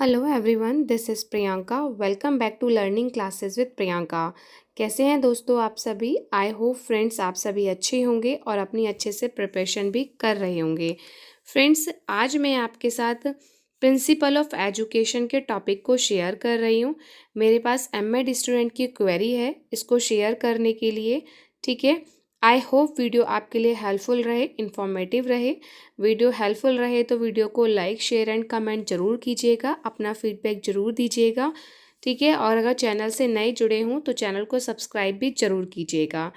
Hello everyone, this is Priyanka. Welcome back to learning classes with Priyanka. कैसे हैं दोस्तों आप सभी? आई होप फ्रेंड्स आप सभी अच्छे होंगे और अपनी अच्छे से प्रिपरेशन भी कर रहे होंगे। फ्रेंड्स, आज मैं आपके साथ प्रिंसिपल ऑफ एजुकेशन के टॉपिक को शेयर कर रही हूँ। मेरे पास एमएड स्टूडेंट की क्वेरी है इसको शेयर करने के लिए। ठीक है, आई होप वीडियो आपके लिए हेल्पफुल रहे, इन्फॉर्मेटिव रहे। वीडियो हेल्पफुल रहे तो वीडियो को लाइक शेयर एंड कमेंट जरूर कीजिएगा, अपना फीडबैक जरूर दीजिएगा। ठीक है, और अगर चैनल से नए जुड़े हों तो चैनल को सब्सक्राइब भी जरूर कीजिएगा।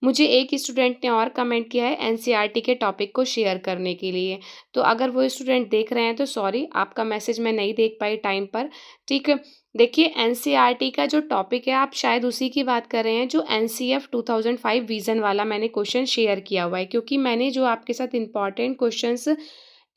मुझे एक स्टूडेंट ने और कमेंट किया है एनसीईआरटी के टॉपिक को शेयर करने के लिए। तो अगर वो स्टूडेंट देख रहे हैं तो सॉरी, आपका मैसेज मैं नहीं देख पाई टाइम पर। ठीक है, देखिए एनसीईआरटी का जो टॉपिक है आप शायद उसी की बात कर रहे हैं जो एनसीएफ 2005 विजन वाला मैंने क्वेश्चन शेयर किया हुआ है, क्योंकि मैंने जो आपके साथ इंपॉर्टेंट क्वेश्चंस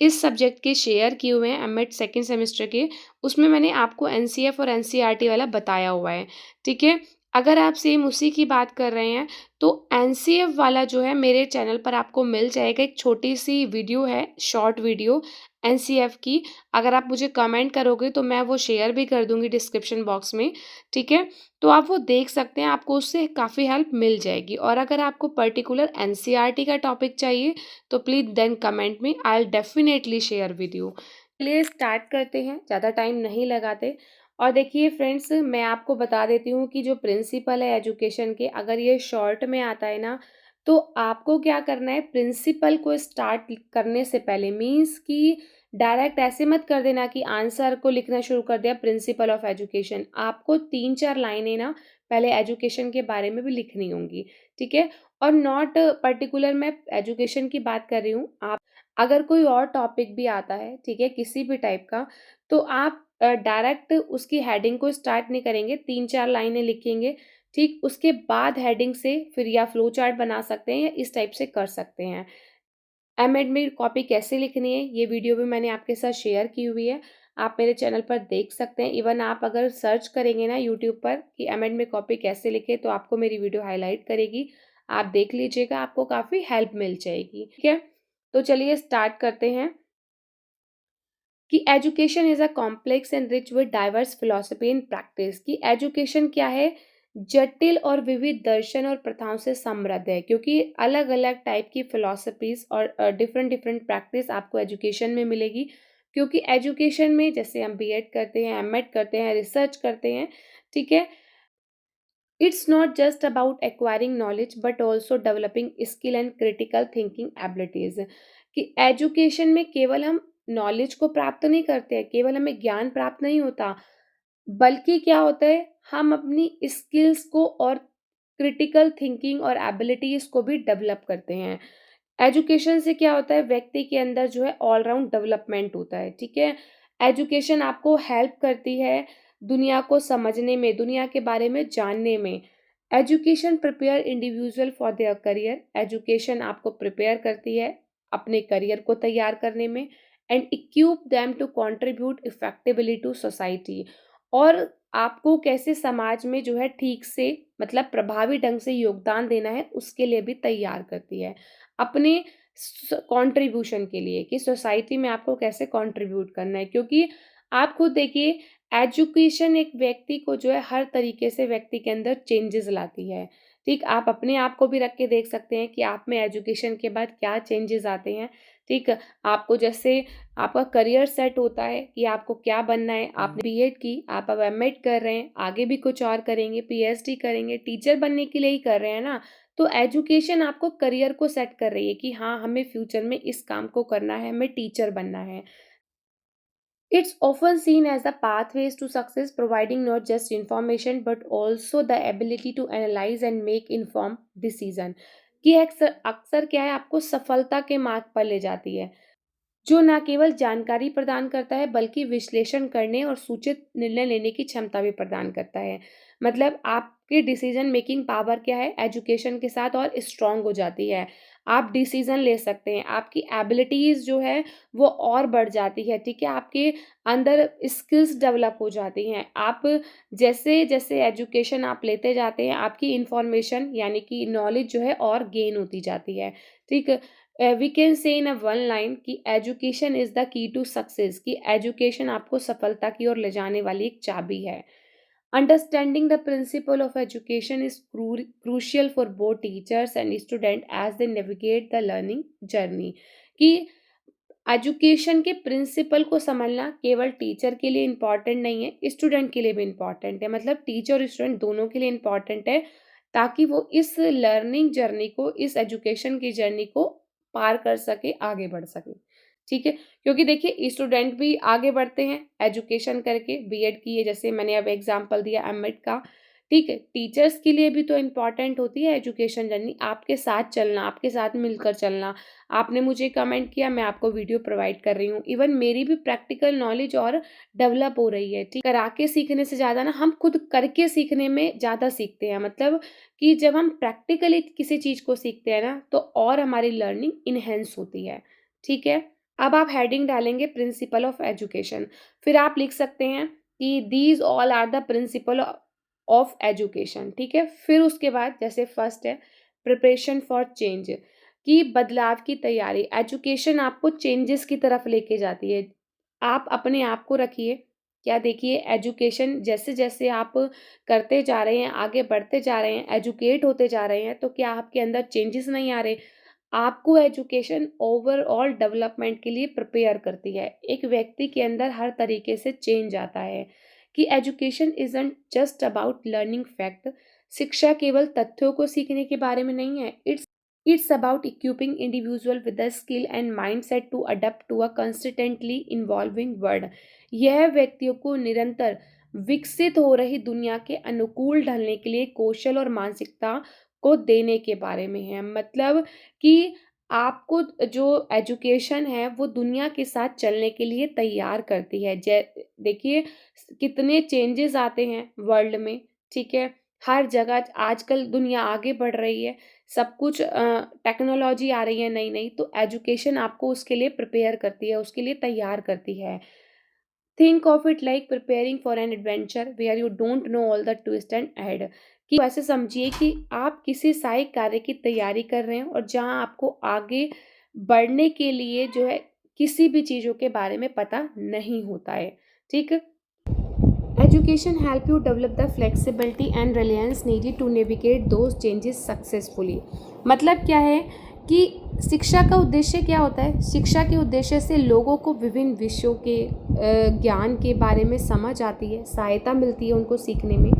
इस सब्जेक्ट के शेयर किए हुए हैं एमएड सेकेंड सेमेस्टर के, उसमें मैंने आपको एनसीएफ और एनसीईआरटी वाला बताया हुआ है। ठीक है, अगर आप सेम उसी की बात कर रहे हैं तो एनसीएफ वाला जो है मेरे चैनल पर आपको मिल जाएगा। एक छोटी सी वीडियो है, शॉर्ट वीडियो एनसीएफ की। अगर आप मुझे कमेंट करोगे तो मैं वो शेयर भी कर दूंगी डिस्क्रिप्शन बॉक्स में। ठीक है, तो आप वो देख सकते हैं, आपको उससे काफ़ी हेल्प मिल जाएगी। और अगर आपको पर्टिकुलर एनसीईआरटी का टॉपिक चाहिए तो प्लीज़ देन कमेंट में, I will definitely share with you. चलिए स्टार्ट करते हैं, ज़्यादा टाइम नहीं लगाते। और देखिए फ्रेंड्स, मैं आपको बता देती हूँ कि जो प्रिंसिपल है एजुकेशन के, अगर ये शॉर्ट में आता है ना तो आपको क्या करना है, प्रिंसिपल को स्टार्ट करने से पहले मीन्स कि डायरेक्ट ऐसे मत कर देना कि आंसर को लिखना शुरू कर दिया प्रिंसिपल ऑफ एजुकेशन। आपको 3-4 लाइनें ना पहले एजुकेशन के बारे में भी लिखनी होंगी। ठीक है, और नॉट पर्टिकुलर मैं एजुकेशन की बात कर रही हूँ, आप अगर कोई और टॉपिक भी आता है, ठीक है, किसी भी टाइप का, तो आप डायरेक्ट उसकी हेडिंग को स्टार्ट नहीं करेंगे, 3-4 लाइनें लिखेंगे। ठीक, उसके बाद हेडिंग से फिर या फ्लो चार्ट बना सकते हैं या इस टाइप से कर सकते हैं। एमएड में कॉपी कैसे लिखनी है ये वीडियो भी मैंने आपके साथ शेयर की हुई है, आप मेरे चैनल पर देख सकते हैं। इवन आप अगर सर्च करेंगे ना यूट्यूब पर कि एमएड में कॉपी कैसे लिखे तो आपको मेरी वीडियो हाईलाइट करेगी, आप देख लीजिएगा, आपको काफ़ी हेल्प मिल जाएगी। ठीक है, तो चलिए स्टार्ट करते हैं कि education is a complex and rich with diverse philosophy in practice. कि एजुकेशन क्या है, जटिल और विविध दर्शन और प्रथाओं से समृद्ध है, क्योंकि अलग अलग टाइप की फिलोसफीज और डिफरेंट डिफरेंट प्रैक्टिस आपको एजुकेशन में मिलेगी। क्योंकि एजुकेशन में जैसे हम बीएड करते हैं, एमएड करते हैं, रिसर्च करते हैं, ठीक है, it's not just about acquiring knowledge but also developing skill and critical thinking abilities. कि एजुकेशन में केवल हम नॉलेज को प्राप्त नहीं करते हैं, केवल हमें ज्ञान प्राप्त नहीं होता, बल्कि क्या होता है, हम अपनी स्किल्स को और क्रिटिकल थिंकिंग और एबिलिटीज को भी डेवलप करते हैं। एजुकेशन से क्या होता है, व्यक्ति के अंदर जो है ऑल राउंड डेवलपमेंट होता है। ठीक है, एजुकेशन आपको हेल्प करती है दुनिया को समझने में, दुनिया के बारे में जानने में। Education prepare individual for their career. Education आपको प्रिपेयर करती है अपने करियर को तैयार करने में। And equip them to contribute effectively to society. और आपको कैसे समाज में जो है ठीक से, मतलब प्रभावी ढंग से योगदान देना है उसके लिए भी तैयार करती है, अपने कंट्रीब्यूशन के लिए, कि सोसाइटी में आपको कैसे कंट्रीब्यूट करना है। क्योंकि आप खुद देखिए, एजुकेशन एक व्यक्ति को जो है हर तरीके से व्यक्ति के अंदर चेंजेस लाती है। ठीक, आप अपने आप को भी रख के देख सकते हैं कि आप में एजुकेशन के बाद क्या चेंजेस आते हैं। ठीक, आपको जैसे आपका करियर सेट होता है कि आपको क्या बनना है, आपने बीएड की, आप अब एमएड कर रहे हैं, आगे भी कुछ और करेंगे, पीएचडी करेंगे, टीचर बनने के लिए ही कर रहे हैं ना। तो एजुकेशन आपको करियर को सेट कर रही है कि हाँ, हमें फ्यूचर में इस काम को करना है, हमें टीचर बनना है। It's often seen as the pathways to success, providing not just information but also the ability to analyze and make informed decision। कि अक्सर अक्सर क्या है, आपको सफलता के मार्ग पर ले जाती है, जो न केवल जानकारी प्रदान करता है बल्कि विश्लेषण करने और सूचित निर्णय लेने की क्षमता भी प्रदान करता है। मतलब आपकी डिसीजन मेकिंग पावर क्या है, एजुकेशन के साथ और स्ट्रांग हो जाती है। आप डिसीजन ले सकते हैं, आपकी एबिलिटीज जो है वो और बढ़ जाती है। ठीक है, आपके अंदर स्किल्स डेवलप हो जाती हैं। आप जैसे जैसे एजुकेशन आप लेते जाते हैं, आपकी इंफॉर्मेशन यानी कि नॉलेज जो है और गेन होती जाती है। ठीक, we can say in a one line कि education is the key to success, कि एजुकेशन आपको सफलता की ओर ले जाने वाली एक चाबी है। Understanding the principle of education is crucial for both teachers and student as they navigate the learning journey, कि एजुकेशन के प्रिंसिपल को समझना केवल टीचर के लिए इम्पॉर्टेंट नहीं है, स्टूडेंट के लिए भी इम्पॉर्टेंट है। मतलब टीचर और स्टूडेंट दोनों के लिए इम्पॉर्टेंट है, ताकि वो इस लर्निंग जर्नी को, इस एजुकेशन की जर्नी को पार कर सके, आगे बढ़ सके। ठीक है, क्योंकि देखिए स्टूडेंट भी आगे बढ़ते हैं एजुकेशन करके, बीएड किए, जैसे मैंने अब एग्जांपल दिया एमएड का। ठीक है, टीचर्स के लिए भी तो इम्पॉर्टेंट होती है एजुकेशन जर्नी, आपके साथ चलना, आपके साथ मिलकर चलना। आपने मुझे कमेंट किया, मैं आपको वीडियो प्रोवाइड कर रही हूँ, इवन मेरी भी प्रैक्टिकल नॉलेज और डेवलप हो रही है। ठीक, करा के सीखने से ज़्यादा ना हम खुद करके सीखने में ज़्यादा सीखते हैं। मतलब कि जब हम प्रैक्टिकली किसी चीज़ को सीखते हैं ना, तो और हमारी लर्निंग इनहेंस होती है। ठीक है, अब आप हेडिंग डालेंगे प्रिंसिपल ऑफ एजुकेशन, फिर आप लिख सकते हैं कि these all are the principle of education. ठीक है, फिर उसके बाद जैसे फर्स्ट है प्रिपरेशन फॉर चेंज, कि बदलाव की तैयारी। एजुकेशन आपको चेंजेस की तरफ लेके जाती है। आप अपने आप को रखिए, क्या देखिए एजुकेशन जैसे जैसे आप करते जा रहे हैं, आगे बढ़ते जा रहे हैं, एजुकेट होते जा रहे हैं, तो क्या आपके अंदर चेंजेस नहीं आ रहे? आपको एजुकेशन ओवरऑल डेवलपमेंट के लिए प्रिपेयर करती है। एक व्यक्ति के अंदर हर तरीके से चेंज आता है, कि education isn't just about learning fact. शिक्षा केवल तथ्यों को सीखने के बारे में नहीं है, it's about equipping individual with the skill and mindset to adapt to a constantly involving world. यह व्यक्तियों को निरंतर विकसित हो रही दुनिया के अनुकूल ढलने के लिए कौशल और मानसिकता को देने के बारे में है। मतलब कि आपको जो एजुकेशन है वो दुनिया के साथ चलने के लिए तैयार करती है। देखिए कितने चेंजेस आते हैं वर्ल्ड में। ठीक है, हर जगह आजकल दुनिया आगे बढ़ रही है, सब कुछ टेक्नोलॉजी आ रही है नई नई, तो एजुकेशन आपको उसके लिए प्रिपेयर करती है, उसके लिए तैयार करती है। Think of it like preparing for an adventure where you don't know all the twist and add, कि वैसे समझिए कि आप किसी सहायक कार्य की तैयारी कर रहे हैं, और जहां आपको आगे बढ़ने के लिए जो है किसी भी चीज़ों के बारे में पता नहीं होता है। ठीक है, education help you develop the flexibility and reliance needed to navigate those changes successfully. मतलब क्या है कि शिक्षा का उद्देश्य क्या होता है? शिक्षा के उद्देश्य से लोगों को विभिन्न विषयों के ज्ञान के बारे में समझ आती है, सहायता मिलती है उनको सीखने में।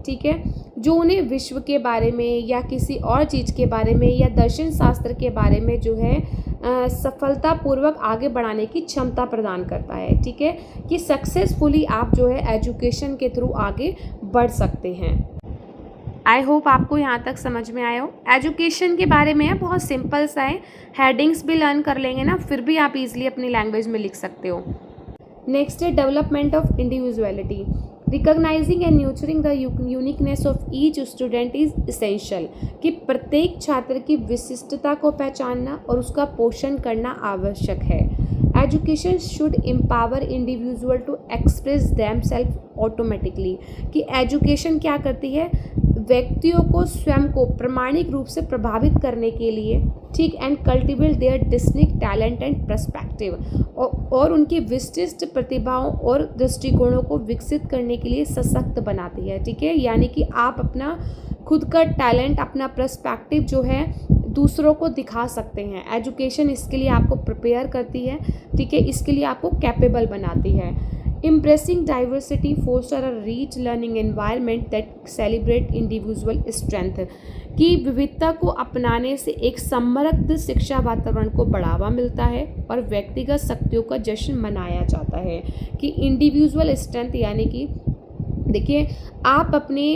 ठीक है, जो उन्हें विश्व के बारे में या किसी और चीज़ के बारे में या दर्शन शास्त्र के बारे में जो है सफलतापूर्वक आगे बढ़ाने की क्षमता प्रदान करता है। ठीक है, कि सक्सेसफुली आप जो है एजुकेशन के थ्रू आगे बढ़ सकते हैं। आई होप आपको यहाँ तक समझ में आया हो। एजुकेशन के बारे में है, बहुत सिंपल सा है, हेडिंग्स भी लर्न कर लेंगे ना, फिर भी आप इजीली अपनी लैंग्वेज में लिख सकते हो। नेक्स्ट है development of individuality. Recognising and nurturing the uniqueness of each student is essential, कि प्रत्येक छात्र की विशिष्टता को पहचानना और उसका पोषण करना आवश्यक है। Education should empower individual to express themselves automatically, कि एजुकेशन क्या करती है? व्यक्तियों को स्वयं को प्रामाणिक रूप से प्रभावित करने के लिए, ठीक, and cultivate their distinct talent and perspective, और उनकी विशिष्ट प्रतिभाओं और दृष्टिकोणों को विकसित करने के लिए सशक्त बनाती है। ठीक है, यानी कि आप अपना खुद का टैलेंट, अपना पर्सपेक्टिव जो है दूसरों को दिखा सकते हैं। एजुकेशन इसके लिए आपको प्रिपेयर करती है। ठीक है, इसके लिए आपको कैपेबल बनाती है। Embracing diversity foster a rich learning environment that celebrate individual strength, कि विविधता को अपनाने से एक समृद्ध शिक्षा वातावरण को बढ़ावा मिलता है और व्यक्तिगत शक्तियों का जश्न मनाया जाता है। कि इंडिविजुअल स्ट्रेंथ यानी कि देखिए आप अपने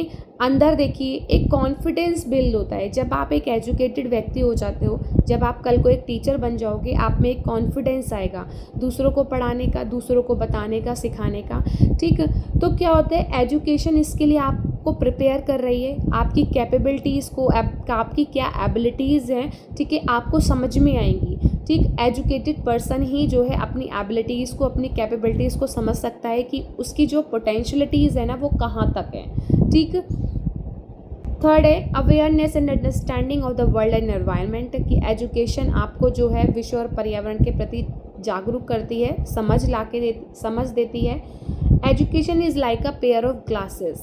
अंदर देखिए एक कॉन्फिडेंस बिल्ड होता है जब आप एक एजुकेटेड व्यक्ति हो जाते हो। जब आप कल को एक टीचर बन जाओगे, आप में एक कॉन्फिडेंस आएगा दूसरों को पढ़ाने का, दूसरों को बताने का, सिखाने का। ठीक, तो क्या होता है, एजुकेशन इसके लिए आपको प्रिपेयर कर रही है। आपकी कैपेबिलिटीज़ को, आपकी क्या एबिलिटीज़ हैं, ठीक है, आपको समझ में आएंगी। ठीक, एजुकेटेड पर्सन ही जो है अपनी एबिलिटीज़ को, अपनी कैपेबिलिटीज़ को समझ सकता है कि उसकी जो पोटेंशियलिटीज़ है ना वो कहाँ तक है। ठीक, थर्ड है awareness and understanding of the world and environment, कि एजुकेशन आपको जो है विश्व और पर्यावरण के प्रति जागरूक करती है, समझ देती है। Education is like a pair of glasses,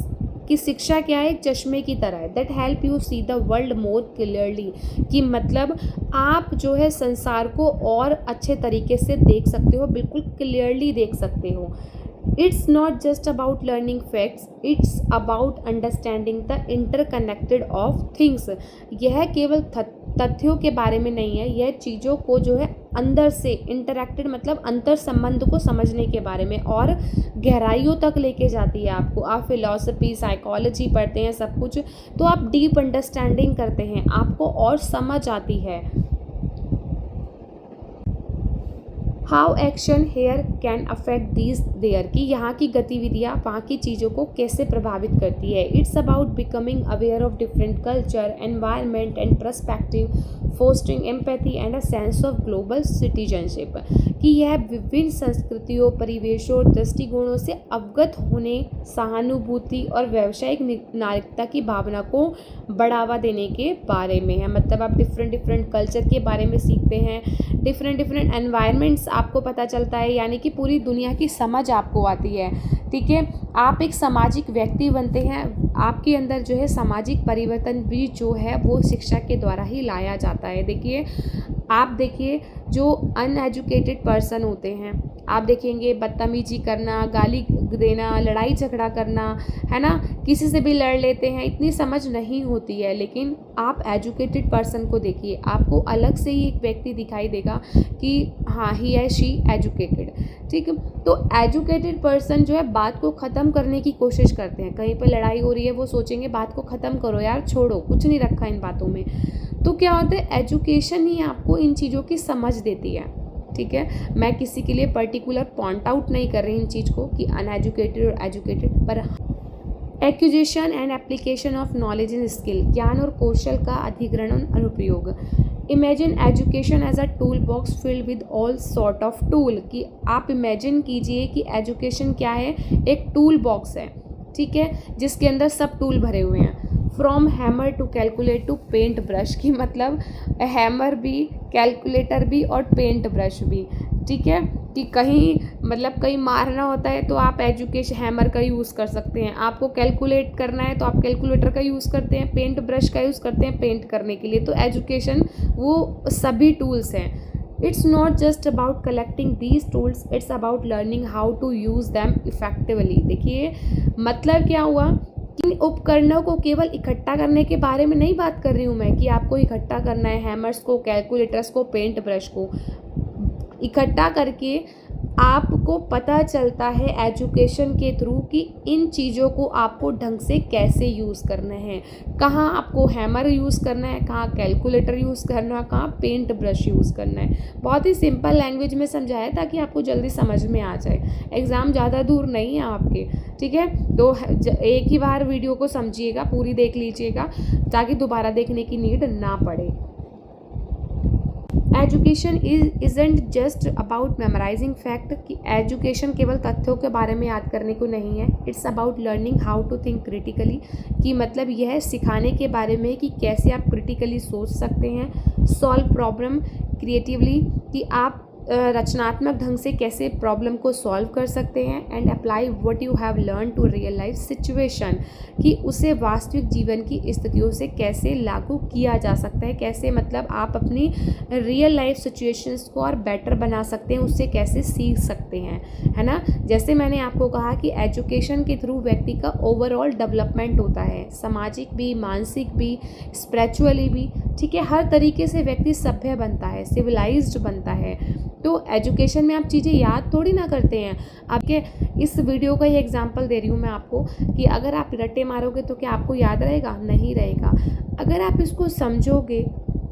कि शिक्षा क्या है, एक चश्मे की तरह है, that help you see the world more clearly, कि मतलब आप जो है संसार को और अच्छे तरीके से देख सकते हो, बिल्कुल क्लियरली देख सकते हो। It's not just about learning facts, it's about understanding the interconnected of things. यह केवल तथ्यों के बारे में नहीं है, यह चीज़ों को जो है अंदर से इंटरैक्टेड मतलब अंतर संबंध को समझने के बारे में और गहराइयों तक लेके जाती है आपको। आप फिलॉसफी साइकोलॉजी पढ़ते हैं सब कुछ, तो आप डीप अंडरस्टैंडिंग करते हैं, आपको और समझ आती है। How action here can affect these there, की यहाँ की गतिविधियाँ वहाँ की चीज़ों को कैसे प्रभावित करती है। It's about becoming aware of different culture environment and perspective, fostering empathy and a sense of global citizenship, कि यह विभिन्न संस्कृतियों परिवेशों और दृष्टिकोणों से अवगत होने, सहानुभूति और व्यावसायिक नागरिकता की भावना को बढ़ावा देने के बारे में है। मतलब आप डिफरेंट कल्चर के बारे में सीखते हैं, डिफरेंट एनवायरनमेंट्स आपको पता चलता है, यानी कि पूरी दुनिया की समझ आपको आती है। ठीक है, आप एक सामाजिक व्यक्ति बनते हैं, आपके अंदर जो है सामाजिक परिवर्तन भी जो है वो शिक्षा के द्वारा ही लाया जाता है। देखिए आप देखिए जो अनएजुकेटेड पर्सन होते हैं, आप देखेंगे बदतमीजी करना, गाली देना, लड़ाई झगड़ा करना, है ना, किसी से भी लड़ लेते हैं, इतनी समझ नहीं होती है। लेकिन आप एजुकेटेड पर्सन को देखिए, आपको अलग से ही एक व्यक्ति दिखाई देगा कि हाँ ही है शी एजुकेटेड। ठीक है, तो एजुकेटेड पर्सन जो है बात को ख़त्म करने की कोशिश करते हैं। कहीं पर लड़ाई हो रही है, वो सोचेंगे बात को ख़त्म करो यार, छोड़ो, कुछ नहीं रखा इन बातों में। तो क्या होता है, एजुकेशन ही आपको इन चीज़ों की समझ देती है। ठीक है, मैं किसी के लिए पर्टिकुलर पॉइंट आउट नहीं कर रही इन चीज़ को कि अनएजुकेटेड और एजुकेटेड, पर acquisition and application of knowledge and skill, ज्ञान और कौशल का अधिग्रहण और उपयोग। Imagine education as a tool box filled with all sort of tool, कि आप इमेजिन कीजिए कि एजुकेशन क्या है, एक टूल बॉक्स है। ठीक है, जिसके अंदर सब टूल भरे हुए हैं, from hammer to calculate to paint brush, की मतलब हैमर भी, कैलकुलेटर भी और पेंट ब्रश भी। ठीक है, कि कहीं मारना होता है तो आप एजुकेशन हैमर का यूज़ कर सकते हैं, आपको कैलकुलेट करना है तो आप कैलकुलेटर का यूज़ करते हैं, पेंट ब्रश का यूज़ करते हैं पेंट करने के लिए। तो एजुकेशन वो सभी टूल्स हैं। It's not just about collecting these tools, it's about learning how to use them effectively. देखिए मतलब क्या हुआ, इन उपकरणों को केवल इकट्ठा करने के बारे में नहीं बात कर रही हूँ मैं, कि आपको इकट्ठा करना है हैमर्स को, कैलकुलेटर्स को, पेंट ब्रश को। इकट्ठा करके आपको पता चलता है एजुकेशन के थ्रू कि इन चीज़ों को आपको ढंग से कैसे यूज़ करना है, कहाँ आपको हैमर यूज़ करना है, कहाँ कैलकुलेटर यूज़ करना है, कहाँ पेंट ब्रश यूज़ करना है। बहुत ही सिंपल लैंग्वेज में समझाया ताकि आपको जल्दी समझ में आ जाए। एग्ज़ाम ज़्यादा दूर नहीं है आपके। ठीक है, तो एक ही बार वीडियो को समझिएगा, पूरी देख लीजिएगा ताकि दोबारा देखने की नीड ना पड़े। Education isn't just about memorising fact, कि एजुकेशन केवल तथ्यों के बारे में याद करने को नहीं है। It's about learning how to think critically, कि मतलब यह सिखाने के बारे में कि कैसे आप क्रिटिकली सोच सकते हैं, सॉल्व प्रॉब्लम क्रिएटिवली, कि आप रचनात्मक ढंग से कैसे प्रॉब्लम को सॉल्व कर सकते हैं, and apply what you have learn to real life situation, कि उसे वास्तविक जीवन की स्थितियों से कैसे लागू किया जा सकता है, कैसे मतलब आप अपनी रियल लाइफ सिचुएशंस को और बेटर बना सकते हैं, उससे कैसे सीख सकते हैं, है ना। जैसे मैंने आपको कहा कि एजुकेशन के थ्रू व्यक्ति का ओवरऑल डेवलपमेंट होता है, सामाजिक भी, मानसिक भी, स्पिरिचुअली भी। ठीक है, हर तरीके से व्यक्ति सभ्य बनता है, सिविलाइज्ड बनता है। तो एजुकेशन में आप चीज़ें याद थोड़ी ना करते हैं। आपके इस वीडियो का ही एग्जांपल दे रही हूँ मैं आपको कि अगर आप रट्टे मारोगे तो क्या आपको याद रहेगा? नहीं रहेगा। अगर आप इसको समझोगे,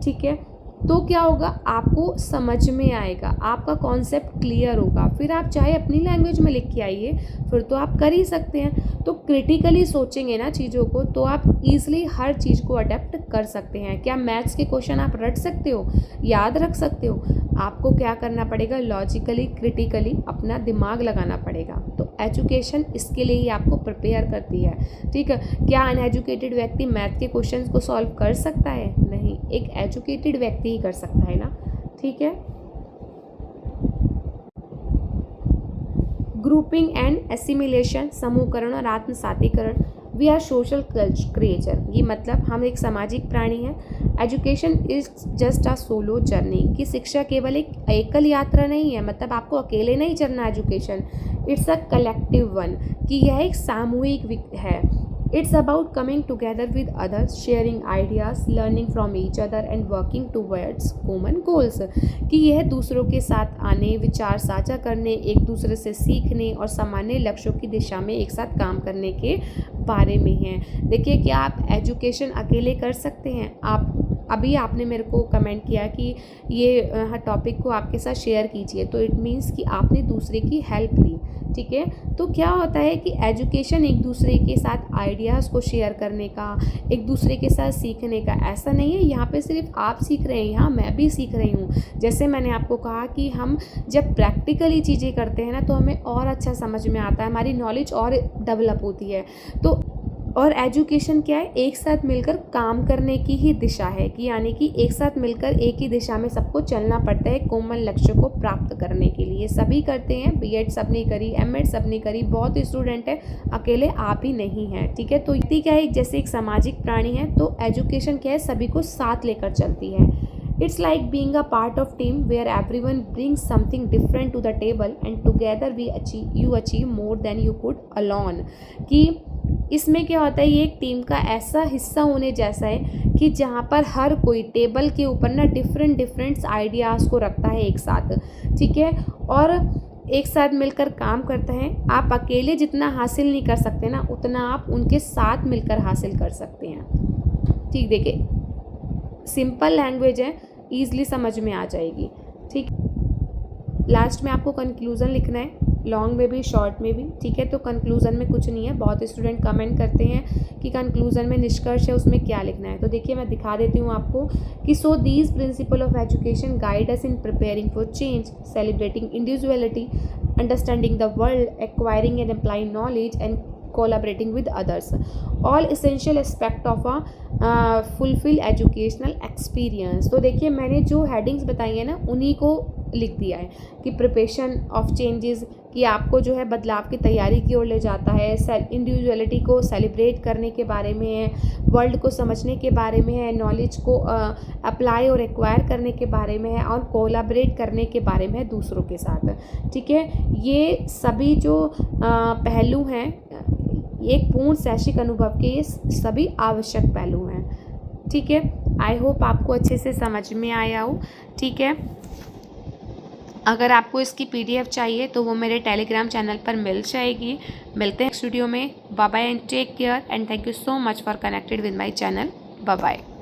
ठीक है, तो क्या होगा, आपको समझ में आएगा, आपका कॉन्सेप्ट क्लियर होगा। फिर आप चाहे अपनी लैंग्वेज में लिख के आइए, फिर तो आप कर ही सकते हैं। तो क्रिटिकली सोचेंगे ना चीज़ों को, तो आप ईजिली हर चीज़ को अडेप्ट कर सकते हैं। क्या मैथ्स के क्वेश्चन आप रट सकते हो, याद रख सकते हो? आपको क्या करना पड़ेगा, लॉजिकली क्रिटिकली अपना दिमाग लगाना पड़ेगा। तो एजुकेशन इसके लिए ही आपको प्रिपेयर करती है। ठीक है, क्या अनएजुकेटेड व्यक्ति मैथ के क्वेश्चंस को सॉल्व कर सकता है? नहीं, एक एजुकेटेड व्यक्ति ही कर सकता है ना। ठीक है, ग्रुपिंग एंड एसिमिलेशन, समूहकरण और आत्मसातीकरण। वी आर सोशल क्रिएचर, ये मतलब हम एक सामाजिक प्राणी हैं। Education is just a solo journey, कि शिक्षा केवल एक एकल यात्रा नहीं है, मतलब आपको अकेले नहीं चलना education. It's a collective one, कि यह एक सामूहिक है। It's about coming together with others, sharing ideas, learning from each other and working towards common goals, कि यह दूसरों के साथ आने, विचार साझा करने, एक दूसरे से सीखने और सामान्य लक्ष्यों की दिशा में एक साथ काम करने के बारे में है। देखिए, क्या आप एजुकेशन अकेले कर सकते हैं? आप अभी आपने मेरे को कमेंट किया कि ये टॉपिक को आपके साथ शेयर कीजिए, तो इट मीन्स कि आपने दूसरे की हेल्प ली। ठीक है, तो क्या होता है कि एजुकेशन एक दूसरे के साथ आइडियाज़ को शेयर करने का, एक दूसरे के साथ सीखने का, ऐसा नहीं है यहाँ पे सिर्फ आप सीख रहे हैं, यहाँ मैं भी सीख रही हूँ। जैसे मैंने आपको कहा कि हम जब प्रैक्टिकली चीज़ें करते हैं ना, तो हमें और अच्छा समझ में आता है, हमारी नॉलेज और डेवलप होती है। तो और एजुकेशन क्या है? एक साथ मिलकर काम करने की ही दिशा है, कि यानी कि एक साथ मिलकर एक ही दिशा में सबको चलना पड़ता है कॉमन लक्ष्य को प्राप्त करने के लिए। सभी करते हैं, बीएड सबने करी, एमएड सबने करी, बहुत स्टूडेंट है, अकेले आप ही नहीं हैं। ठीक है, तो व्यक्ति क्या है, जैसे एक सामाजिक प्राणी है, तो एजुकेशन क्या है, सभी को साथ लेकर चलती है। It's like being a part of team where everyone brings something different to the table and together you achieve more than you could alone। कि इसमें क्या होता है, ये एक टीम का ऐसा हिस्सा होने जैसा है कि जहाँ पर हर कोई टेबल के ऊपर ना डिफरेंट आइडियाज़ को रखता है एक साथ। ठीक है, और एक साथ मिलकर काम करता है। आप अकेले जितना हासिल नहीं कर सकते ना, उतना आप उनके साथ मिलकर हासिल कर सकते हैं। ठीक, देखिए सिंपल लैंग्वेज है, ईजिली समझ में आ जाएगी। ठीक, लास्ट में आपको कंक्लूज़न लिखना है, लॉन्ग में भी शॉर्ट में भी। ठीक है, तो कंक्लूज़न में कुछ नहीं है, बहुत स्टूडेंट कमेंट करते हैं कि कंक्लूज़न में निष्कर्ष है, उसमें क्या लिखना है। तो देखिए मैं दिखा देती हूँ आपको कि so these principal of education guide us in preparing for change, celebrating individuality, understanding the world, acquiring and applying knowledge and collaborating with others, all essential aspect of a fulfill educational experience। तो देखिए मैंने जो headings बताई है ना, उन्हीं को लिख दिया है कि प्रिपरेशन ऑफ चेंजेस, कि आपको जो है बदलाव की तैयारी की ओर ले जाता है, इंडिविजुअलिटी को सेलिब्रेट करने के बारे में है, वर्ल्ड को समझने के बारे में है, नॉलेज को अप्लाई और एक्वायर करने के बारे में है, और कोलैबोरेट करने के बारे में है दूसरों के साथ। ठीक है, ये सभी जो पहलू हैं एक पूर्ण शैक्षिक अनुभव के, ये सभी आवश्यक पहलू हैं। ठीक है, आई होप आपको अच्छे से समझ में आया हो। ठीक है, अगर आपको इसकी पीडीएफ चाहिए तो वो मेरे टेलीग्राम चैनल पर मिल जाएगी। मिलते हैं नेक्स्ट वीडियो में। Bye bye and take care and thank you so much for connected with my channel. Bye bye.